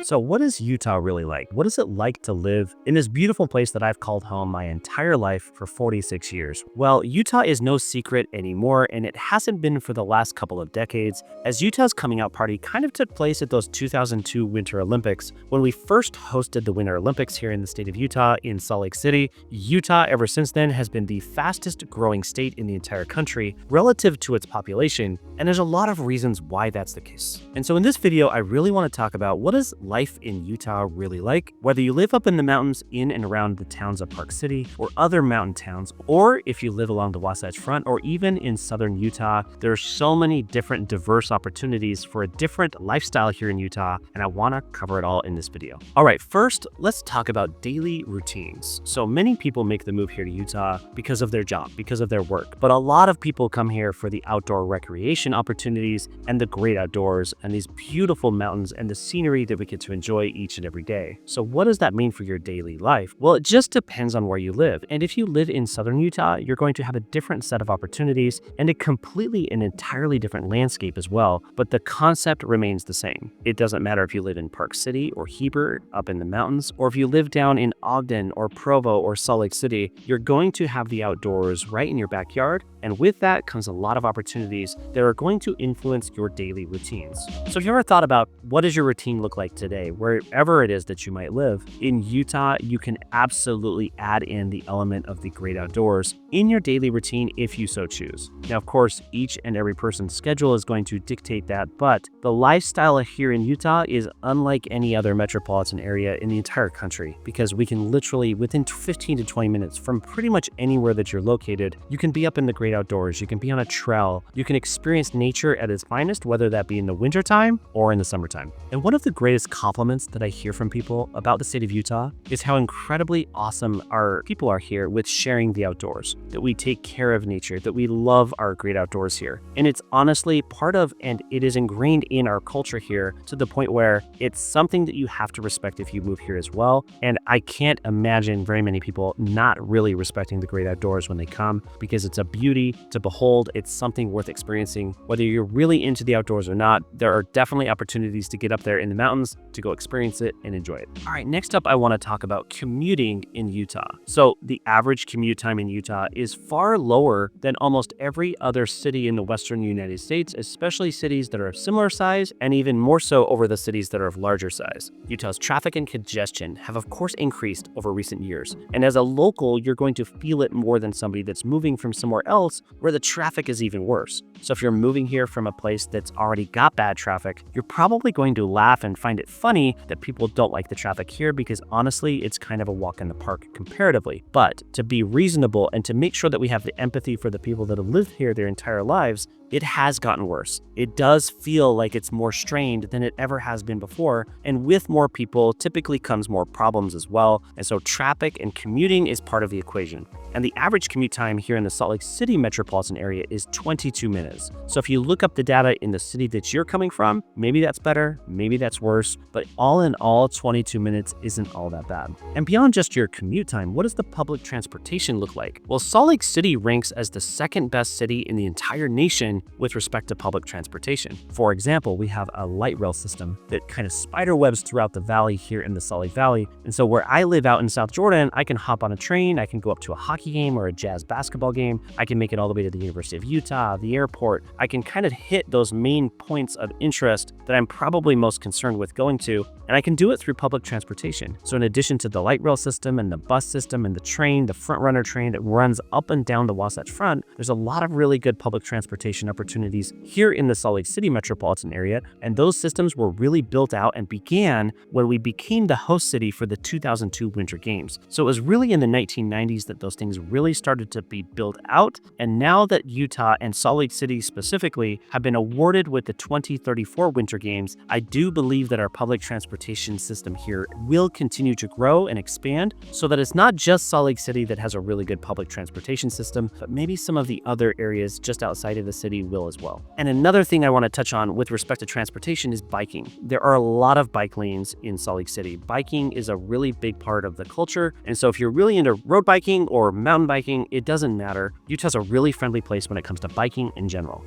So what is Utah really like? What is it like to live in this beautiful place that I've called home my entire life for 46 years? Well, Utah is no secret anymore, and it hasn't been for the last couple of decades, as Utah's coming out party kind of took place at those 2002 Winter Olympics. When we first hosted the Winter Olympics here in the state of Utah in Salt Lake City, Utah ever since then has been the fastest growing state in the entire country relative to its population, and there's a lot of reasons why that's the case. And so in this video, I really want to talk about what is life in Utah really like, whether you live up in the mountains in and around the towns of Park City or other mountain towns, or if you live along the Wasatch Front or even in southern Utah. There are so many different diverse opportunities for a different lifestyle here in Utah, and I want to cover it all in this video. All right, first, let's talk about daily routines. So many people make the move here to Utah because of their job, because of their work, but a lot of people come here for the outdoor recreation opportunities and the great outdoors and these beautiful mountains and the scenery that we get to enjoy each and every day. So what does that mean for your daily life? Well, it just depends on where you live. And if you live in southern Utah, you're going to have a different set of opportunities and a completely and entirely different landscape as well. But the concept remains the same. It doesn't matter if you live in Park City or Heber up in the mountains, or if you live down in Ogden or Provo or Salt Lake City, you're going to have the outdoors right in your backyard. And with that comes a lot of opportunities that are going to influence your daily routines. So if you ever thought about what does your routine look like today, wherever it is that you might live, in Utah, you can absolutely add in the element of the great outdoors in your daily routine if you so choose. Now, of course, each and every person's schedule is going to dictate that, but the lifestyle here in Utah is unlike any other metropolitan area in the entire country, because we can literally, within 15 to 20 minutes from pretty much anywhere that you're located, you can be up in the great outdoors, you can be on a trail, you can experience nature at its finest, whether that be in the wintertime or in the summertime. And one of the greatest compliments that I hear from people about the state of Utah is how incredibly awesome our people are here with sharing the outdoors, that we take care of nature, that we love our great outdoors here. And it's honestly part of, and it is ingrained in our culture here to the point where it's something that you have to respect if you move here as well. And I can't imagine very many people not really respecting the great outdoors when they come, because it's a beauty to behold. It's something worth experiencing. Whether you're really into the outdoors or not, there are definitely opportunities to get up there in the mountains to go experience it and enjoy it. All right, next up, I want to talk about commuting in Utah. So the average commute time in Utah is far lower than almost every other city in the Western United States, especially cities that are of similar size, and even more so over the cities that are of larger size. Utah's traffic and congestion have of course increased over recent years. And as a local, you're going to feel it more than somebody that's moving from somewhere else where the traffic is even worse. So if you're moving here from a place that's already got bad traffic, you're probably going to laugh and find it funny that people don't like the traffic here, because honestly, it's kind of a walk in the park comparatively. But to be reasonable and to make sure that we have the empathy for the people that have lived here their entire lives, it has gotten worse. It does feel like it's more strained than it ever has been before. And with more people typically comes more problems as well. And so traffic and commuting is part of the equation. And the average commute time here in the Salt Lake City metropolitan area is 22 minutes. So if you look up the data in the city that you're coming from, maybe that's better, maybe that's worse, but all in all, 22 minutes isn't all that bad. And beyond just your commute time, what does the public transportation look like? Well, Salt Lake City ranks as the second best city in the entire nation with respect to public transportation. For example, we have a light rail system that kind of spiderwebs throughout the valley here in the Salt Lake Valley. And so where I live out in South Jordan, I can hop on a train, I can go up to a hockey game or a jazz basketball game, I can make it all the way to the University of Utah, the airport. I can kind of hit those main points of interest that I'm probably most concerned with going to, and I can do it through public transportation. So in addition to the light rail system and the bus system and the train, the front runner train that runs up and down the Wasatch Front, there's a lot of really good public transportation opportunities here in the Salt Lake City metropolitan area. And those systems were really built out and began when we became the host city for the 2002 Winter Games. So it was really in the 1990s that those things really started to be built out. And now that Utah and Salt Lake City specifically have been awarded with the 2034 Winter Games, I do believe that our public transportation system here will continue to grow and expand, so that it's not just Salt Lake City that has a really good public transportation system, but maybe some of the other areas just outside of the city will as well. And another thing I want to touch on with respect to transportation is biking. There are a lot of bike lanes in Salt Lake City. Biking is a really big part of the culture. And so if you're really into road biking or mountain biking, it doesn't matter. Utah's a really friendly place when it comes to biking in general.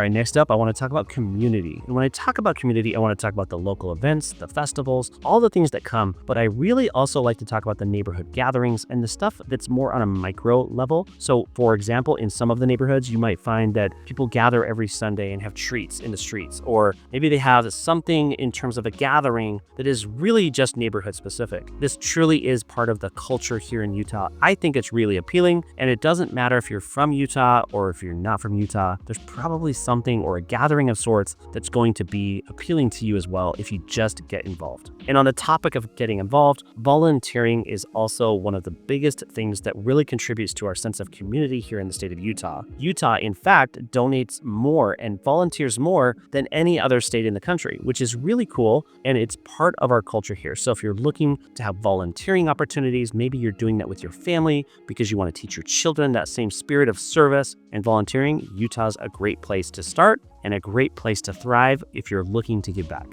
right, next up, I want to talk about community. And when I talk about community, I want to talk about the local events, the festivals, all the things that come. But I really also like to talk about the neighborhood gatherings and the stuff that's more on a micro level. So, for example, in some of the neighborhoods, you might find that people gather every Sunday and have treats in the streets. Or maybe they have something in terms of a gathering that is really just neighborhood specific. This truly is part of the culture here in Utah. I think it's really appealing, and it doesn't matter if you're from Utah or if you're not from Utah. There's probably something or a gathering of sorts that's going to be appealing to you as well if you just get involved. And on the topic of getting involved, volunteering is also one of the biggest things that really contributes to our sense of community here in the state of Utah. Utah, in fact, donates more and volunteers more than any other state in the country, which is really cool, and it's part of our culture here. So if you're looking to have volunteering opportunities, maybe you're doing that with your family because you want to teach your children that same spirit of service and volunteering, Utah's a great place to start and a great place to thrive if you're looking to give back.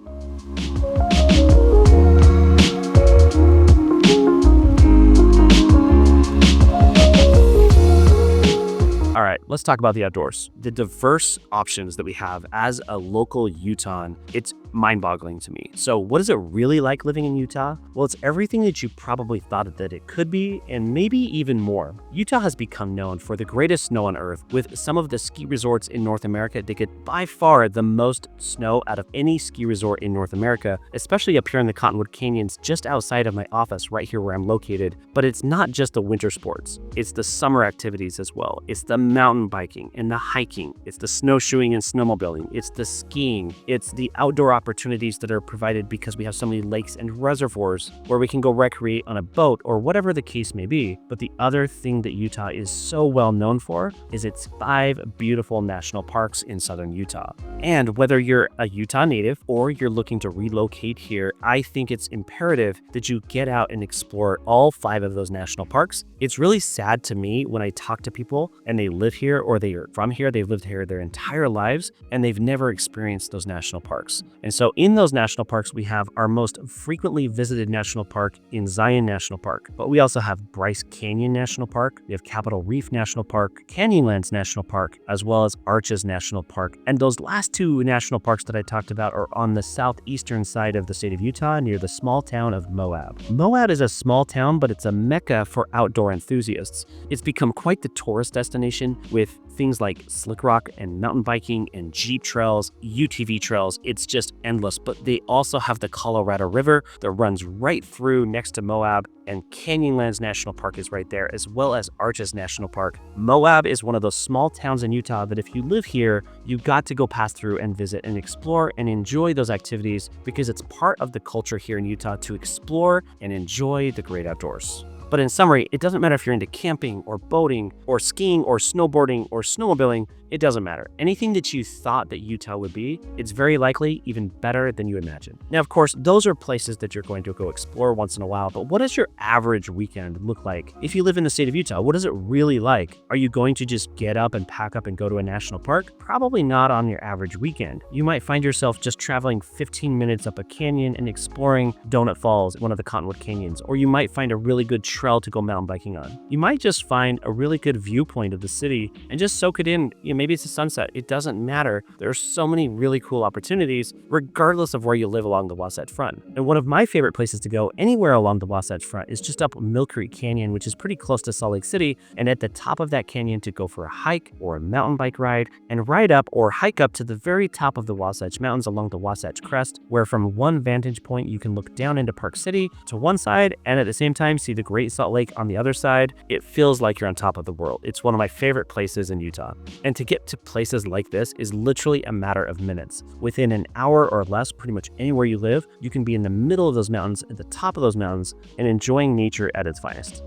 All right, let's talk about the outdoors. The diverse options that we have as a local Utahn, it's mind-boggling to me. So what is it really like living in Utah? Well, it's everything that you probably thought that it could be, and maybe even more. Utah has become known for the greatest snow on earth, with some of the ski resorts in North America that get by far the most snow out of any ski resort in North America, especially up here in the Cottonwood Canyons just outside of my office right here where I'm located. But it's not just the winter sports, it's the summer activities as well. It's the mountain biking and the hiking, it's the snowshoeing and snowmobiling, it's the skiing, it's the outdoor opportunities that are provided because we have so many lakes and reservoirs where we can go recreate on a boat or whatever the case may be. But the other thing that Utah is so well known for is its 5 beautiful national parks in southern Utah. And whether you're a Utah native or you're looking to relocate here, I think it's imperative that you get out and explore all 5 of those national parks. It's really sad to me when I talk to people and they live here or they are from here, they've lived here their entire lives, and they've never experienced those national parks. And so in those national parks, we have our most frequently visited national park in Zion National Park, but we also have Bryce Canyon National Park, we have Capitol Reef National Park, Canyonlands National Park, as well as Arches National Park. And those last 2 national parks that I talked about are on the southeastern side of the state of Utah near the small town of Moab. Moab is a small town, but it's a mecca for outdoor enthusiasts. It's become quite the tourist destination with things like slick rock and mountain biking and Jeep trails, UTV trails. It's just endless. But they also have the Colorado River that runs right through next to Moab, and Canyonlands National Park is right there, as well as Arches National Park. Moab is one of those small towns in Utah that if you live here, you got to go pass through and visit and explore and enjoy those activities because it's part of the culture here in Utah to explore and enjoy the great outdoors. But in summary, it doesn't matter if you're into camping or boating or skiing or snowboarding or snowmobiling, it doesn't matter. Anything that you thought that Utah would be, it's very likely even better than you imagine. Now, of course, those are places that you're going to go explore once in a while, but what does your average weekend look like? If you live in the state of Utah, what is it really like? Are you going to just get up and pack up and go to a national park? Probably not on your average weekend. You might find yourself just traveling 15 minutes up a canyon and exploring Donut Falls, one of the Cottonwood Canyons, or you might find a really good trail to go mountain biking on. You might just find a really good viewpoint of the city and just soak it in. Maybe it's a sunset. It doesn't matter. There are so many really cool opportunities regardless of where you live along the Wasatch Front. And one of my favorite places to go anywhere along the Wasatch Front is just up Mill Creek Canyon, which is pretty close to Salt Lake City, and at the top of that canyon to go for a hike or a mountain bike ride and ride up or hike up to the very top of the Wasatch Mountains along the Wasatch Crest, where from one vantage point you can look down into Park City to one side and at the same time see the Great Salt Lake on the other side. It feels like you're on top of the world. It's one of my favorite places in Utah. And to get to places like this is literally a matter of minutes. Within an hour or less, pretty much anywhere you live, you can be in the middle of those mountains, at the top of those mountains, and enjoying nature at its finest.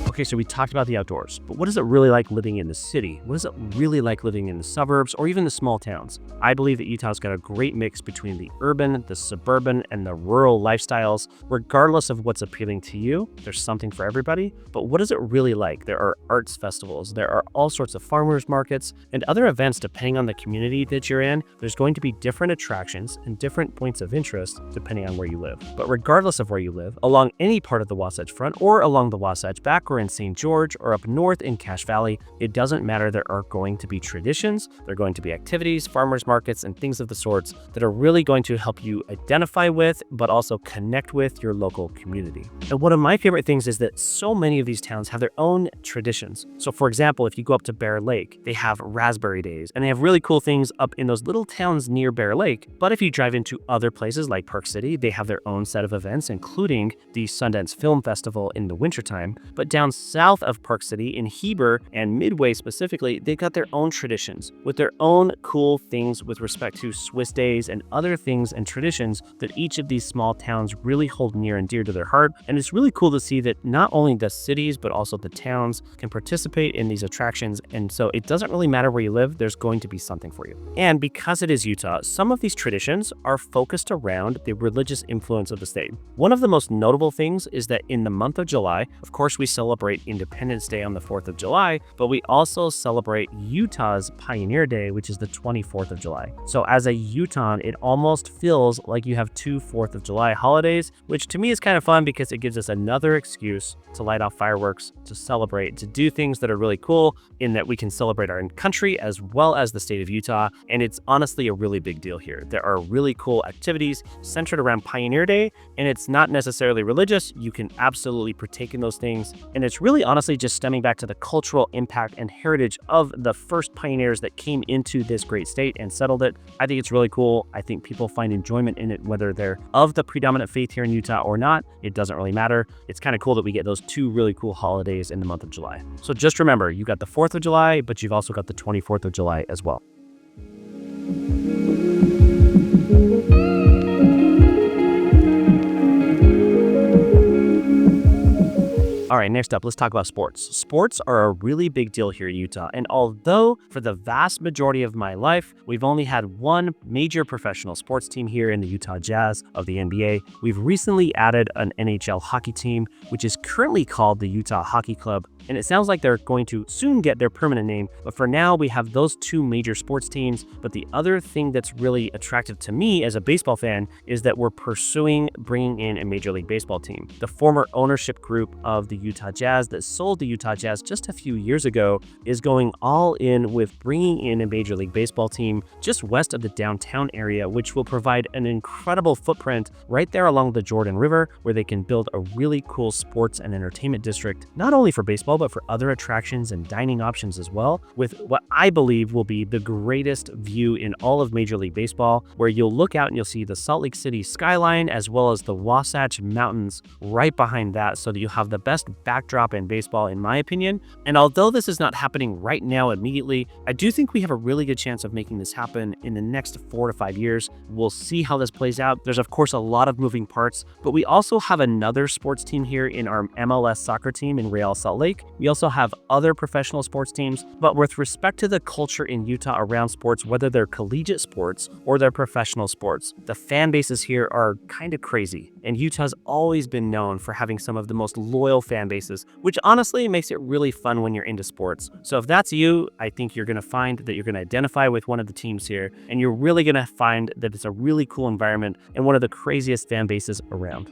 Okay, so we talked about the outdoors, but what is it really like living in the city? What is it really like living in the suburbs or even the small towns? I believe that Utah's got a great mix between the urban, the suburban, and the rural lifestyles. Regardless of what's appealing to you, there's something for everybody. But what is it really like? There are arts festivals, there are all sorts of farmers markets, and other events depending on the community that you're in. There's going to be different attractions and different points of interest depending on where you live. But regardless of where you live, along any part of the Wasatch Front or along the Wasatch Back or in St. George or up north in Cache Valley, it doesn't matter. There are going to be traditions, there are going to be activities, farmers markets, and things of the sorts that are really going to help you identify with, but also connect with your local community. And one of my favorite things is that so many of these towns have their own traditions. So for example, if you go up to Bear Lake, they have Raspberry Days, and they have really cool things up in those little towns near Bear Lake. But if you drive into other places like Park City, they have their own set of events, including the Sundance Film Festival in the wintertime. But down south of Park City in Heber and Midway specifically, they've got their own traditions with their own cool things with respect to Swiss days and other things and traditions that each of these small towns really hold near and dear to their heart. And it's really cool to see that not only the cities, but also the towns can participate in these attractions. And so it doesn't really matter where you live, there's going to be something for you. And because it is Utah, some of these traditions are focused around the religious influence of the state. One of the most notable things is that in the month of July, of course, we celebrate Independence Day on the 4th of July, but we also celebrate Utah's Pioneer Day, which is the 24th of July. So as a Utahn, it almost feels like you have two 4th of July holidays, which to me is kind of fun because it gives us another excuse to light off fireworks, to celebrate, to do things that are really cool in that we can celebrate our country as well as the state of Utah. And it's honestly a really big deal here. There are really cool activities centered around Pioneer Day, and it's not necessarily religious. You can absolutely partake in those things. And it's really honestly just stemming back to the cultural impact and heritage of the first pioneers that came into this great state and settled it. I think it's really cool. I think people find enjoyment in it, whether they're of the predominant faith here in Utah or not. It doesn't really matter. It's kind of cool that we get those two really cool holidays in the month of July. So just remember, you got the 4th of July, but you've also got the 24th of July as well. All right, next up, let's talk about sports. Sports are a really big deal here in Utah. And although for the vast majority of my life, we've only had one major professional sports team here in the Utah Jazz of the NBA, we've recently added an NHL hockey team, which is currently called the Utah Hockey Club. And it sounds like they're going to soon get their permanent name. But for now, we have those two major sports teams. But the other thing that's really attractive to me as a baseball fan is that we're pursuing bringing in a Major League Baseball team. The former ownership group of the Utah Jazz that sold the Utah Jazz just a few years ago is going all in with bringing in a Major League Baseball team just west of the downtown area, which will provide an incredible footprint right there along the Jordan River, where they can build a really cool sports and entertainment district, not only for baseball, but for other attractions and dining options as well, with what I believe will be the greatest view in all of Major League Baseball, where you'll look out and you'll see the Salt Lake City skyline as well as the Wasatch Mountains right behind that, so that you have the best backdrop in baseball, in my opinion. And although this is not happening right now immediately, I do think we have a really good chance of making this happen in the next 4 to 5 years. We'll see how this plays out. There's of course a lot of moving parts, but we also have another sports team here in our MLS soccer team in Real Salt Lake. We also have other professional sports teams, but with respect to the culture in Utah around sports, whether they're collegiate sports or they're professional sports, the fan bases here are kind of crazy. And Utah's always been known for having some of the most loyal fan bases, which honestly makes it really fun when you're into sports. So if that's you, I think you're going to find that you're going to identify with one of the teams here, and you're really going to find that it's a really cool environment and one of the craziest fan bases around.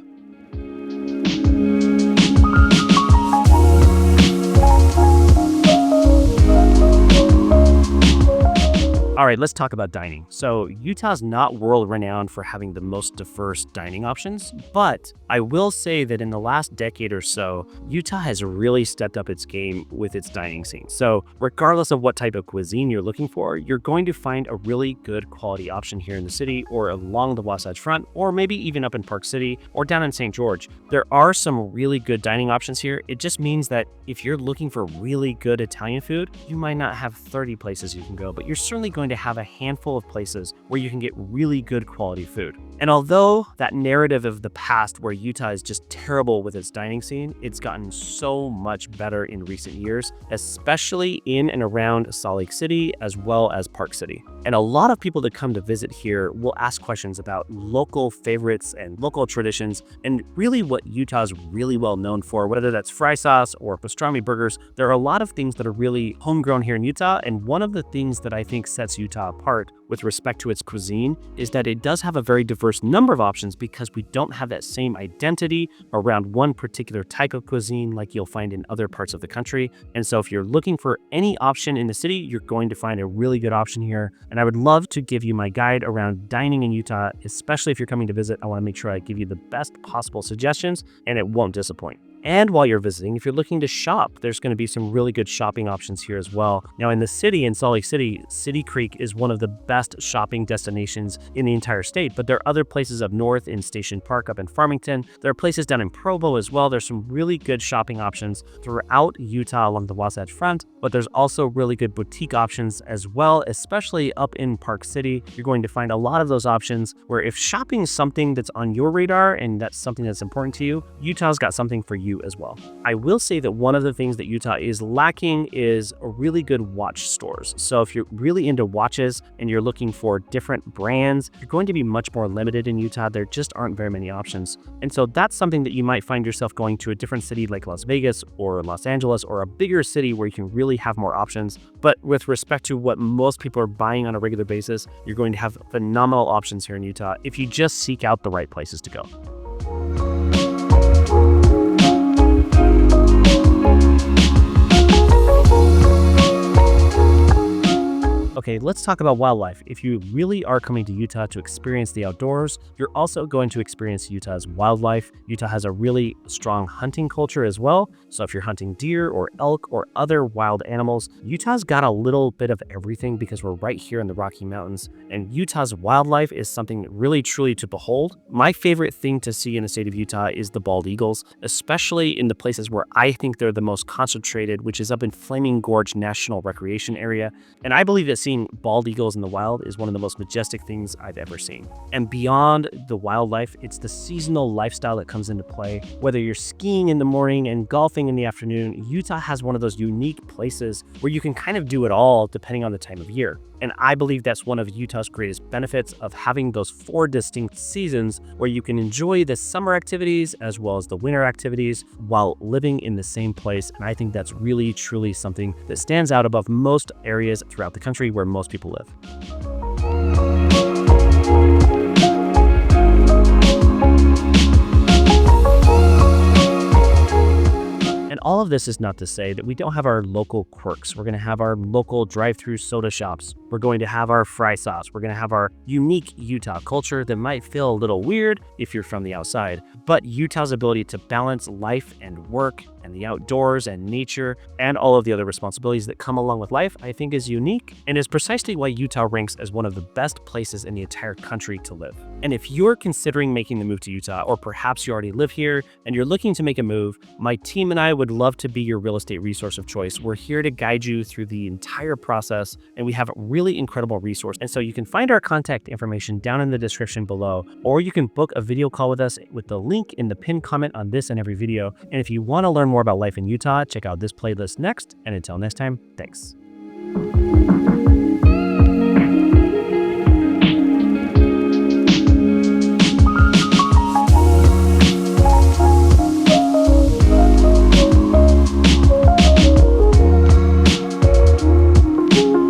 All right, let's talk about dining. So Utah's not world-renowned for having the most diverse dining options, but I will say that in the last decade or so, Utah has really stepped up its game with its dining scene. So regardless of what type of cuisine you're looking for, you're going to find a really good quality option here in the city or along the Wasatch Front, or maybe even up in Park City or down in St. George. There are some really good dining options here. It just means that if you're looking for really good Italian food, you might not have 30 places you can go, but you're certainly going to have a handful of places where you can get really good quality food. And although that narrative of the past where Utah is just terrible with its dining scene, it's gotten so much better in recent years, especially in and around Salt Lake City as well as Park City. And a lot of people that come to visit here will ask questions about local favorites and local traditions and really what Utah is really well known for, whether that's fry sauce or pastrami burgers. There are a lot of things that are really homegrown here in Utah, and one of the things that I think sets Utah apart with respect to its cuisine is that it does have a very diverse number of options because we don't have that same identity around one particular type of cuisine like you'll find in other parts of the country. And so if you're looking for any option in the city, you're going to find a really good option here. And I would love to give you my guide around dining in Utah, especially if you're coming to visit. I want to make sure I give you the best possible suggestions and it won't disappoint. And while you're visiting, if you're looking to shop, there's going to be some really good shopping options here as well. Now in the city, in Salt Lake City, City Creek is one of the best shopping destinations in the entire state, but there are other places up north in Station Park up in Farmington. There are places down in Provo as well. There's some really good shopping options throughout Utah along the Wasatch Front, but there's also really good boutique options as well, especially up in Park City. You're going to find a lot of those options where if shopping is something that's on your radar and that's something that's important to you, Utah's got something for you as well. I will say that one of the things that Utah is lacking is really good watch stores. So if you're really into watches and you're looking for different brands, you're going to be much more limited in Utah. There just aren't very many options. And so that's something that you might find yourself going to a different city like Las Vegas or Los Angeles or a bigger city where you can really have more options. But with respect to what most people are buying on a regular basis, you're going to have phenomenal options here in Utah if you just seek out the right places to go. Okay, let's talk about wildlife. If you really are coming to Utah to experience the outdoors, you're also going to experience Utah's wildlife. Utah has a really strong hunting culture as well. So if you're hunting deer or elk or other wild animals, Utah's got a little bit of everything because we're right here in the Rocky Mountains. And Utah's wildlife is something really truly to behold. My favorite thing to see in the state of Utah is the bald eagles, especially in the places where I think they're the most concentrated, which is up in Flaming Gorge National Recreation Area. And I believe that seeing bald eagles in the wild is one of the most majestic things I've ever seen. And beyond the wildlife, it's the seasonal lifestyle that comes into play. Whether you're skiing in the morning and golfing in the afternoon, Utah has one of those unique places where you can kind of do it all depending on the time of year. And I believe that's one of Utah's greatest benefits of having those 4 distinct seasons where you can enjoy the summer activities as well as the winter activities while living in the same place. And I think that's really, truly something that stands out above most areas throughout the country where most people live. And all of this is not to say that we don't have our local quirks. We're going to have our local drive-through soda shops. We're going to have our fry sauce. We're going to have our unique Utah culture that might feel a little weird if you're from the outside. But Utah's ability to balance life and work and the outdoors and nature and all of the other responsibilities that come along with life, I think is unique and is precisely why Utah ranks as one of the best places in the entire country to live. And if you're considering making the move to Utah, or perhaps you already live here and you're looking to make a move, my team and I would love to be your real estate resource of choice. We're here to guide you through the entire process, and we have a really incredible resource. And so you can find our contact information down in the description below, or you can book a video call with us with the link in the pinned comment on this and every video. And if you want to learn more about life in Utah, check out this playlist next. And until next time, thanks.